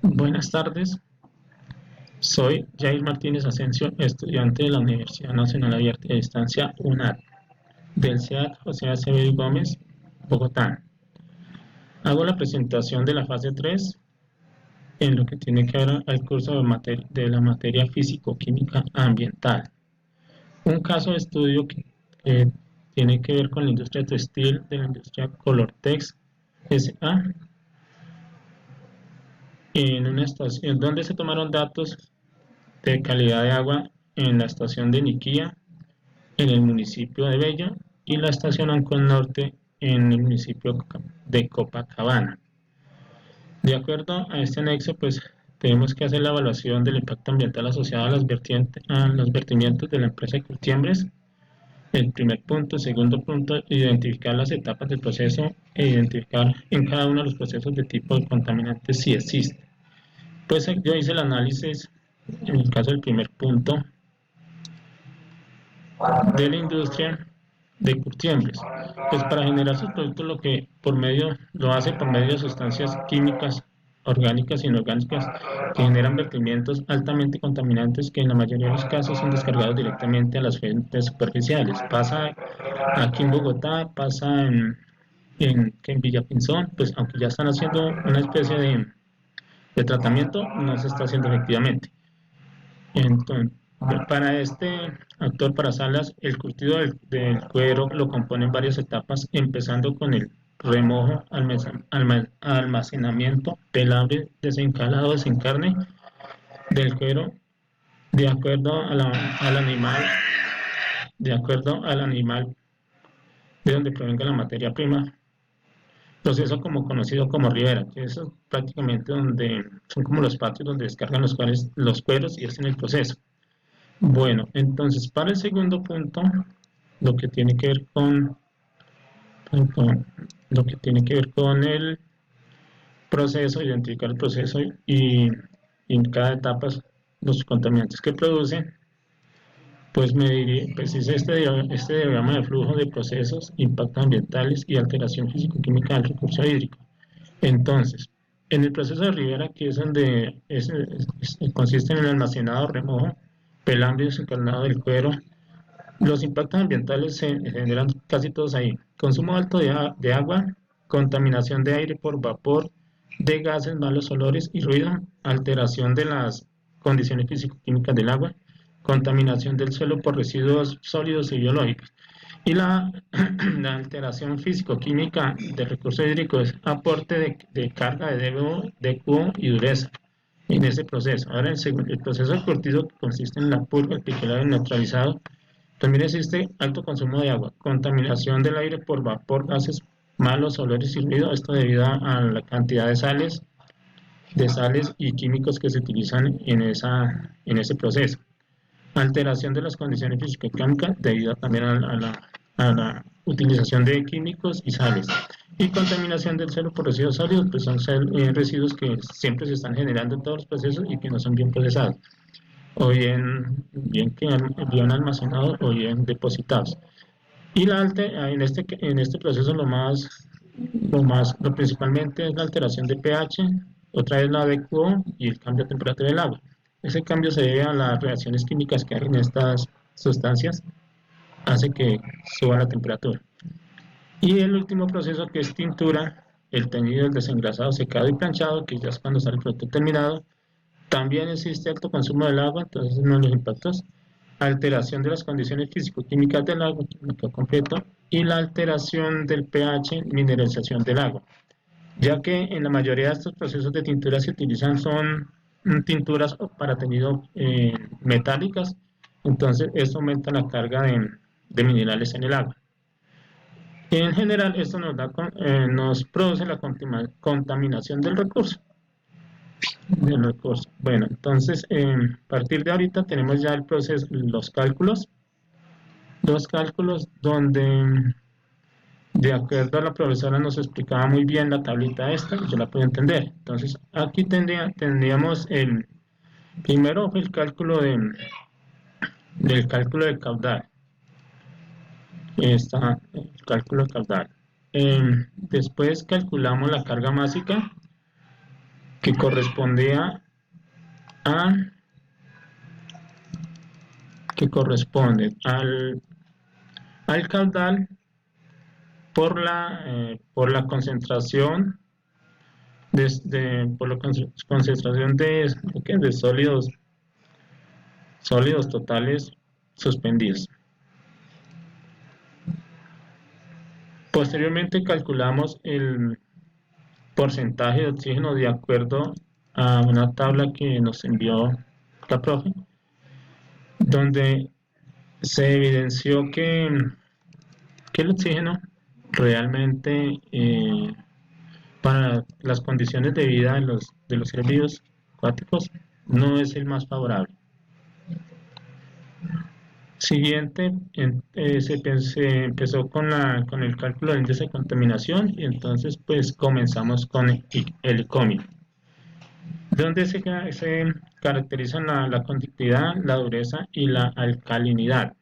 Buenas tardes, soy Jair Martínez Asensio, estudiante de la Universidad Nacional Abierta de Distancia UNAD, del CEAC José Acevedo Gómez, Bogotá. Hago la presentación de la fase 3 en lo que tiene que ver al curso de la materia físico-química ambiental. Un caso de estudio que tiene que ver con la industria textil de la industria Colortex S.A. en una estación donde se tomaron datos de calidad de agua en la estación de Niquía, en el municipio de Bella, y la estación Ancón Norte, en el municipio de Copacabana. De acuerdo a este anexo, pues tenemos que hacer la evaluación del impacto ambiental asociado a los vertimientos de la empresa de Curtiembres. El primer punto. Segundo punto, identificar las etapas del proceso e identificar en cada uno de los procesos de tipo de contaminantes si existe. Pues yo hice el análisis, en el caso del primer punto, de la industria de Curtiembres. Pues para generar sus productos lo hace por medio de sustancias químicas orgánicas e inorgánicas que generan vertimientos altamente contaminantes que en la mayoría de los casos son descargados directamente a las fuentes superficiales. Pasa aquí en Bogotá, pasa en Villapinzón, pues aunque ya están haciendo una especie de tratamiento, no se está haciendo efectivamente. Entonces, para este actor, para Salas, el curtido del cuero lo componen varias etapas, empezando con el remojo, almacenamiento, pelable, desencalado, desencarne del cuero, de acuerdo al animal, de acuerdo al animal de donde provenga la materia prima. Proceso como conocido como ribera, que eso es prácticamente donde son como los patios donde descargan los cueros y hacen el proceso. Bueno, entonces para el segundo punto, lo que tiene que ver con lo que tiene que ver con el proceso, identificar el proceso y en cada etapa los contaminantes que producen, pues medir, pues es este diagrama de flujo de procesos, impactos ambientales y alteración físico-química del recurso hídrico. Entonces, en el proceso de ribera, que es donde consiste en el almacenado, remojo, pelambres, desencarnado del cuero. Los impactos ambientales se generan casi todos ahí. Consumo alto de agua, contaminación de aire por vapor, de gases, malos olores y ruido, alteración de las condiciones físico-químicas del agua, contaminación del suelo por residuos sólidos y biológicos. Y la alteración físico-química del recurso hídrico es aporte de carga de DQ y dureza en ese proceso. Ahora, el proceso de curtido consiste en la purga, el piquelado y el neutralizado. También existe alto consumo de agua, contaminación del aire por vapor, gases malos, olores y ruido, esto debido a la cantidad de sales y químicos que se utilizan en ese proceso. Alteración de las condiciones físico-químicas debido también a la utilización de químicos y sales. Y contaminación del suelo por residuos sólidos, pues son residuos que siempre se están generando en todos los procesos y que no son bien procesados o bien almacenados o bien depositados. Y en este proceso lo principalmente es la alteración de pH, otra vez la de QO y el cambio de temperatura del agua. Ese cambio se debe a las reacciones químicas que hay en estas sustancias, hace que suba la temperatura. Y el último proceso, que es tintura, el teñido, el desengrasado, secado y planchado, que ya es cuando sale el producto terminado. También existe alto consumo del agua, entonces uno de los impactos, alteración de las condiciones físico-químicas del agua, químico completo, y la alteración del pH, mineralización del agua, ya que en la mayoría de estos procesos de tintura se utilizan son tinturas para teñido metálicas, entonces esto aumenta la carga de minerales en el agua. En general, esto nos produce la contaminación del recurso. Bueno, entonces, a partir de ahorita tenemos ya el proceso, los cálculos donde, de acuerdo a la profesora, nos explicaba muy bien la tablita esta, yo la puedo entender. Entonces, aquí tendríamos primero el del cálculo del caudal. Está el cálculo caudal. Después calculamos la carga másica que correspondía a que corresponde al caudal por la concentración por la concentración de sólidos totales suspendidos. Posteriormente calculamos el porcentaje de oxígeno de acuerdo a una tabla que nos envió la profe, donde se evidenció que el oxígeno realmente para las condiciones de vida de los seres vivos acuáticos no es el más favorable. Siguiente, se empezó con el cálculo del índice de contaminación y entonces pues comenzamos con el ICOMI, donde se caracterizan la conductividad, la dureza y la alcalinidad.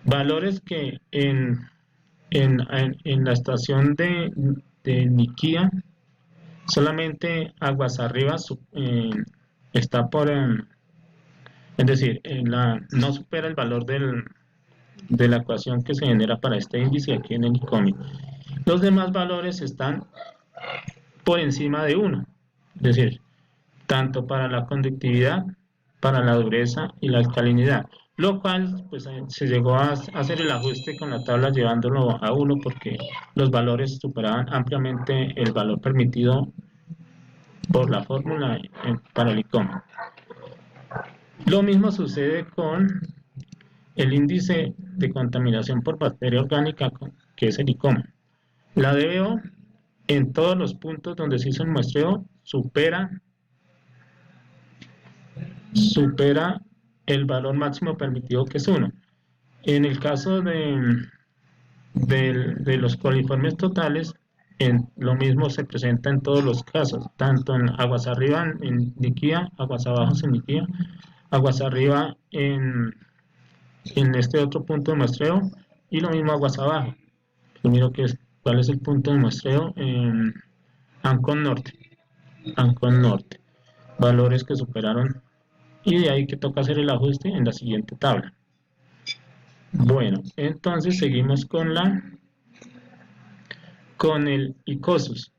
Valores que en la estación de Niquía, solamente aguas arriba está es decir, no supera el valor de la ecuación que se genera para este índice aquí en el ICOMI. Los demás valores están por encima de 1, es decir, tanto para la conductividad, para la dureza y la alcalinidad, lo cual pues, se llegó a hacer el ajuste con la tabla llevándolo a 1 porque los valores superaban ampliamente el valor permitido por la fórmula para el ICOMI. Lo mismo sucede con el índice de contaminación por bacteria orgánica, que es el ICOMO. La DBO, en todos los puntos donde se hizo el muestreo, supera el valor máximo permitido, que es 1. En el caso de los coliformes totales, lo mismo se presenta en todos los casos, tanto en aguas arriba en Niquía, aguas abajo en Niquía, aguas arriba en este otro punto de muestreo y lo mismo aguas abajo. Primero, ¿cuál es el punto de muestreo? En Ancón Norte. Valores que superaron, y de ahí que toca hacer el ajuste en la siguiente tabla. Bueno, entonces seguimos con el ICOSUS,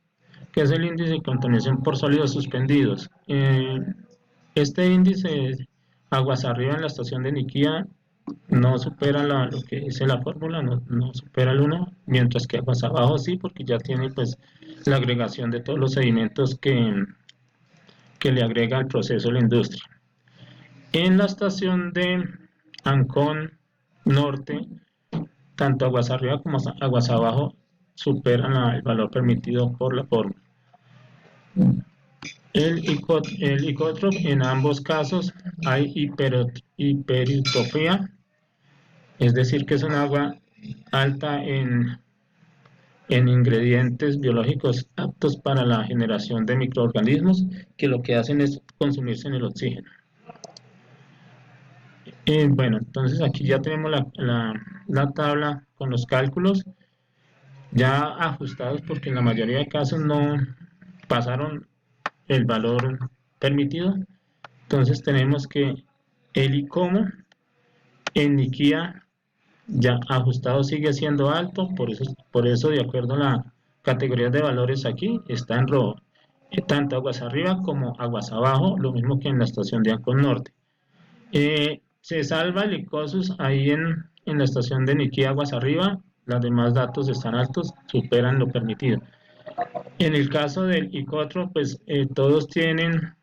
que es el índice de contaminación por sólidos suspendidos. Este índice, aguas arriba en la estación de Niquía, no supera lo que dice la fórmula, no supera el 1, mientras que aguas abajo sí, porque ya tiene pues la agregación de todos los sedimentos que le agrega al proceso la industria. En la estación de Ancón Norte, tanto aguas arriba como aguas abajo superan el valor permitido por la fórmula. El ICOTRO, en ambos casos hay hipereutrofia, es decir, que es un agua alta en ingredientes biológicos aptos para la generación de microorganismos, que lo que hacen es consumirse en el oxígeno. Bueno, entonces aquí ya tenemos la tabla con los cálculos ya ajustados, porque en la mayoría de casos no pasaron el valor permitido. Entonces tenemos que el ICOMO en Niquía ya ajustado sigue siendo alto, por eso de acuerdo a la categoría de valores aquí está en rojo, tanto aguas arriba como aguas abajo, lo mismo que en la estación de Ancón Norte. Se salva el ICOSUS ahí en la estación de Niquía, aguas arriba, los demás datos están altos, superan lo permitido. En el caso del ICOTRO, pues todos tienen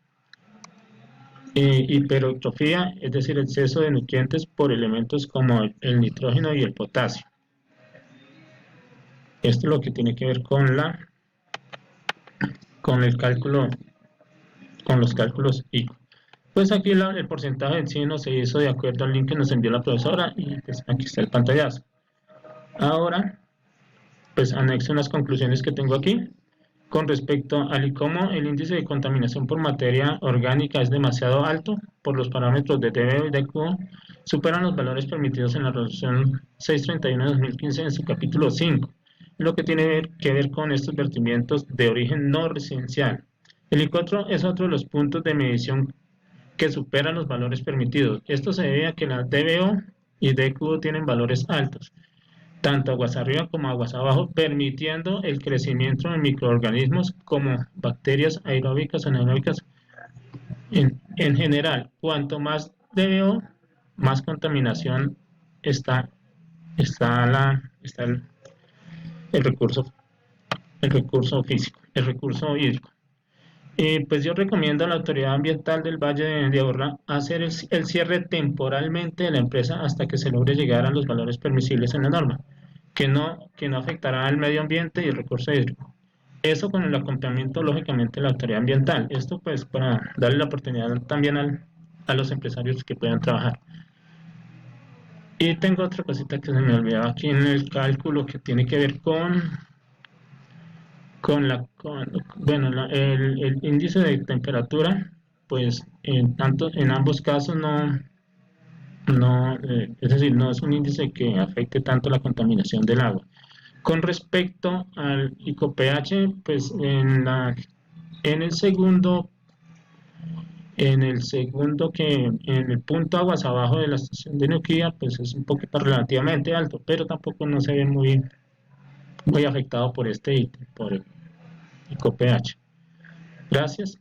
hipereutrofía, es decir, exceso de nutrientes por elementos como el nitrógeno y el potasio. Esto es lo que tiene que ver con el cálculo, con los cálculos ICO. Pues aquí el porcentaje de oxígeno se hizo de acuerdo al link que nos envió la profesora, y pues aquí está el pantallazo. Ahora, pues anexo unas conclusiones que tengo aquí. Con respecto al ICOMO, el índice de contaminación por materia orgánica es demasiado alto por los parámetros de DBO y de QO, superan los valores permitidos en la resolución 631 de 2015 en su capítulo 5, lo que tiene que ver con estos vertimientos de origen no residencial. El I4 es otro de los puntos de medición que superan los valores permitidos. Esto se debe a que la DBO y DQO tienen valores altos, tanto aguas arriba como aguas abajo, permitiendo el crecimiento de microorganismos como bacterias aeróbicas o anaeróbicas. En general, cuanto más DBO, más contaminación está, está el recurso, el recurso físico, el recurso hídrico. Pues yo recomiendo a la autoridad ambiental del Valle de Aburrá hacer el cierre temporalmente de la empresa hasta que se logre llegar a los valores permisibles en la norma, que no afectará al medio ambiente y el recurso hídrico. Eso con el acompañamiento, lógicamente, de la autoridad ambiental. Esto pues para darle la oportunidad también a los empresarios que puedan trabajar. Y tengo otra cosita que se me olvidaba aquí en el cálculo que tiene que ver bueno, el índice de temperatura, pues en ambos casos es decir, no es un índice que afecte tanto la contaminación del agua. Con respecto al ICOPH, pues en el segundo, en el punto aguas abajo de la estación de Nuquía, pues es un poquito relativamente alto, pero tampoco no se ve muy afectado por este ítem, por el ICOPH. Gracias.